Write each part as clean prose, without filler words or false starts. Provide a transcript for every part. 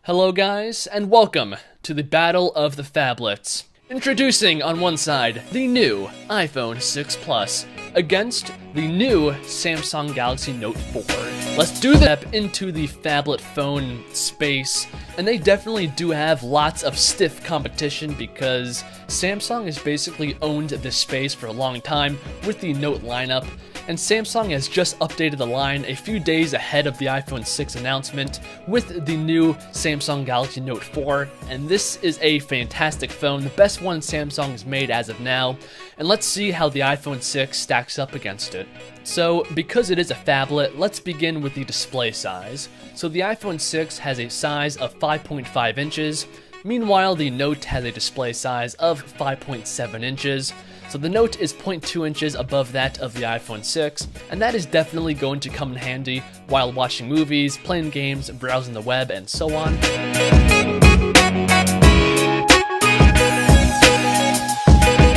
Hello guys, and welcome to the Battle of the Phablets. Introducing on one side, the new iPhone 6 Plus against the new Samsung Galaxy Note 4. Let's do the step into the phablet phone space, and they definitely do have lots of stiff competition because Samsung has basically owned this space for a long time with the Note lineup, and Samsung has just updated the line a few days ahead of the iPhone 6 announcement with the new Samsung Galaxy Note 4, and this is a fantastic phone, the best one Samsung has made as of now, and let's see how the iPhone 6 stacks up against it. So, because it is a phablet, let's begin with the display size. So the iPhone 6 has a size of 5.5 inches, meanwhile the Note has a display size of 5.7 inches. So the Note is 0.2 inches above that of the iPhone 6, and that is definitely going to come in handy while watching movies, playing games, browsing the web, and so on.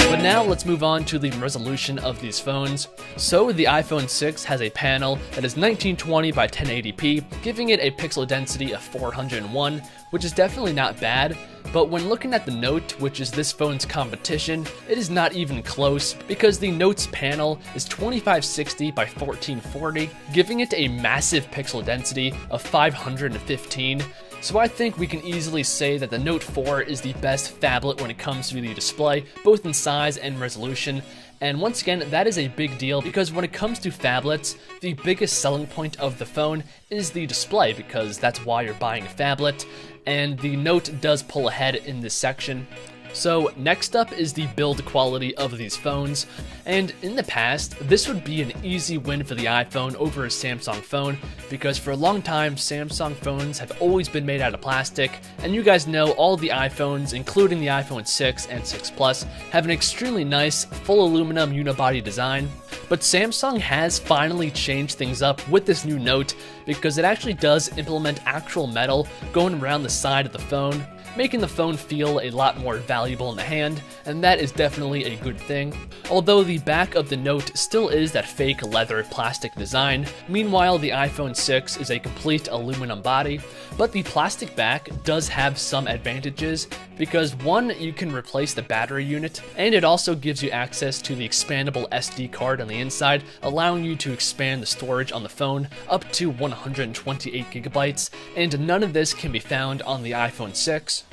But now let's move on to the resolution of these phones. So the iPhone 6 has a panel that is 1920 by 1080p, giving it a pixel density of 401, which is definitely not bad. But when looking at the Note, which is this phone's competition, it is not even close because the Note's panel is 2560 by 1440, giving it a massive pixel density of 515. So I think we can easily say that the Note 4 is the best phablet when it comes to the display, both in size and resolution. And once again, that is a big deal because when it comes to phablets, the biggest selling point of the phone is the display because that's why you're buying a phablet, and the Note does pull ahead in this section. So next up is the build quality of these phones, and in the past, this would be an easy win for the iPhone over a Samsung phone, because for a long time, Samsung phones have always been made out of plastic, and you guys know all the iPhones, including the iPhone 6 and 6 Plus, have an extremely nice, full aluminum unibody design. But Samsung has finally changed things up with this new Note, because it actually does implement actual metal going around the side of the phone, making the phone feel a lot more valuable in the hand, and that is definitely a good thing. Although the back of the Note still is that fake leather plastic design, meanwhile the iPhone 6 is a complete aluminum body, but the plastic back does have some advantages because one, you can replace the battery unit, and it also gives you access to the expandable SD card on the inside, allowing you to expand the storage on the phone up to 128 gigabytes, and none of this can be found on the iPhone 6.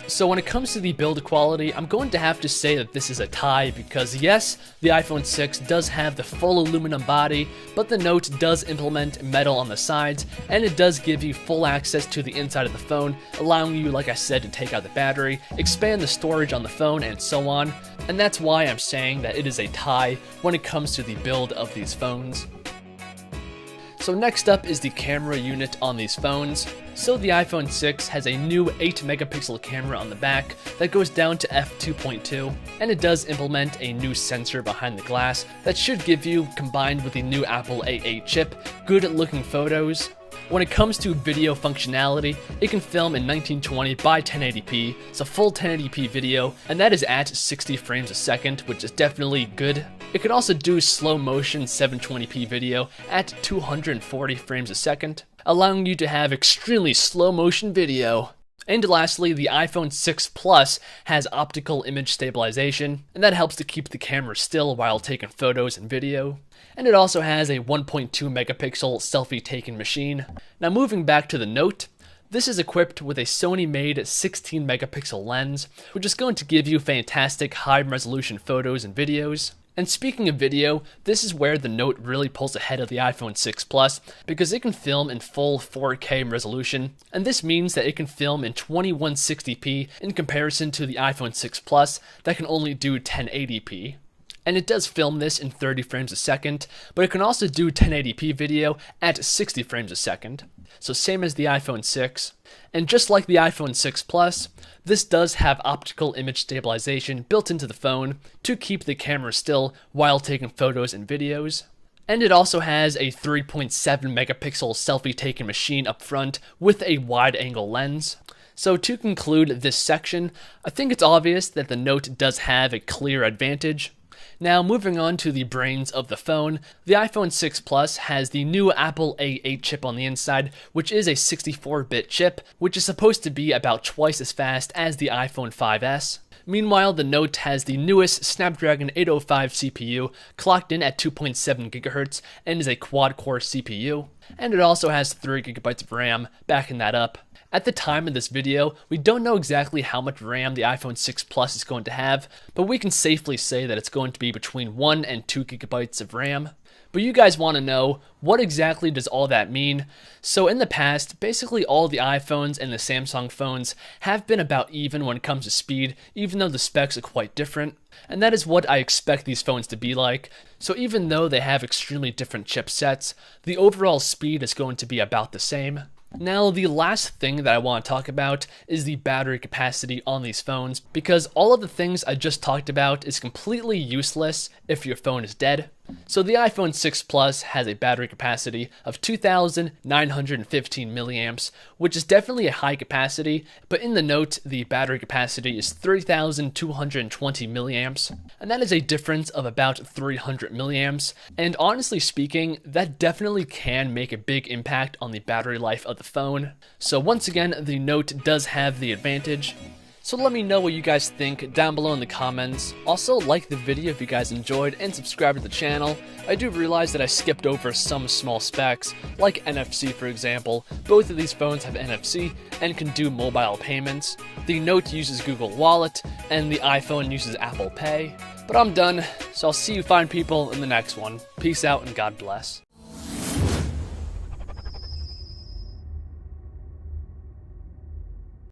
So when it comes to the build quality, I'm going to have to say that this is a tie because yes, the iPhone 6 does have the full aluminum body, but the Note does implement metal on the sides, and it does give you full access to the inside of the phone, allowing you, like I said, to take out the battery, expand the storage on the phone, and so on. And that's why I'm saying that it is a tie when it comes to the build of these phones. So next up is the camera unit on these phones. So the iPhone 6 has a new 8 megapixel camera on the back that goes down to f2.2, and it does implement a new sensor behind the glass that should give you, combined with the new Apple A8 chip, good looking photos. When it comes to video functionality, it can film in 1920 by 1080p, so full 1080p video, and that is at 60 frames a second, which is definitely good. It can also do slow motion 720p video at 240 frames a second, allowing you to have extremely slow motion video. And lastly, the iPhone 6 Plus has optical image stabilization, and that helps to keep the camera still while taking photos and video. And it also has a 1.2 megapixel selfie taking machine. Now moving back to the Note, this is equipped with a Sony-made 16 megapixel lens, which is going to give you fantastic high-resolution photos and videos. And speaking of video, this is where the Note really pulls ahead of the iPhone 6 Plus because it can film in full 4K resolution, and this means that it can film in 2160p in comparison to the iPhone 6 Plus that can only do 1080p. And it does film this in 30 frames a second, but it can also do 1080p video at 60 frames a second. So same as the iPhone 6. And just like the iPhone 6 Plus, this does have optical image stabilization built into the phone to keep the camera still while taking photos and videos. And it also has a 3.7 megapixel selfie taking machine up front with a wide angle lens. So to conclude this section, I think it's obvious that the Note does have a clear advantage. Now, moving on to the brains of the phone, the iPhone 6 Plus has the new Apple A8 chip on the inside, which is a 64-bit chip, which is supposed to be about twice as fast as the iPhone 5S. Meanwhile, the Note has the newest Snapdragon 805 CPU, clocked in at 2.7 GHz, and is a quad-core CPU. And it also has 3 GB of RAM, backing that up. At the time of this video, we don't know exactly how much RAM the iPhone 6 Plus is going to have, but we can safely say that it's going to be between 1 and 2 GB of RAM. But you guys want to know, what exactly does all that mean? So in the past, basically all the iPhones and the Samsung phones have been about even when it comes to speed, even though the specs are quite different. And that is what I expect these phones to be like. So even though they have extremely different chipsets, the overall speed is going to be about the same. Now, the last thing that I want to talk about is the battery capacity on these phones, because all of the things I just talked about is completely useless if your phone is dead. So the iPhone 6 Plus has a battery capacity of 2,915 milliamps, which is definitely a high capacity, but in the Note, the battery capacity is 3,220 milliamps, and that is a difference of about 300 milliamps, and honestly speaking, that definitely can make a big impact on the battery life of the phone. So once again, the Note does have the advantage. So let me know what you guys think down below in the comments. Also, like the video if you guys enjoyed, and subscribe to the channel. I do realize that I skipped over some small specs, like NFC for example. Both of these phones have NFC and can do mobile payments. The Note uses Google Wallet, and the iPhone uses Apple Pay. But I'm done, so I'll see you fine people in the next one. Peace out and God bless.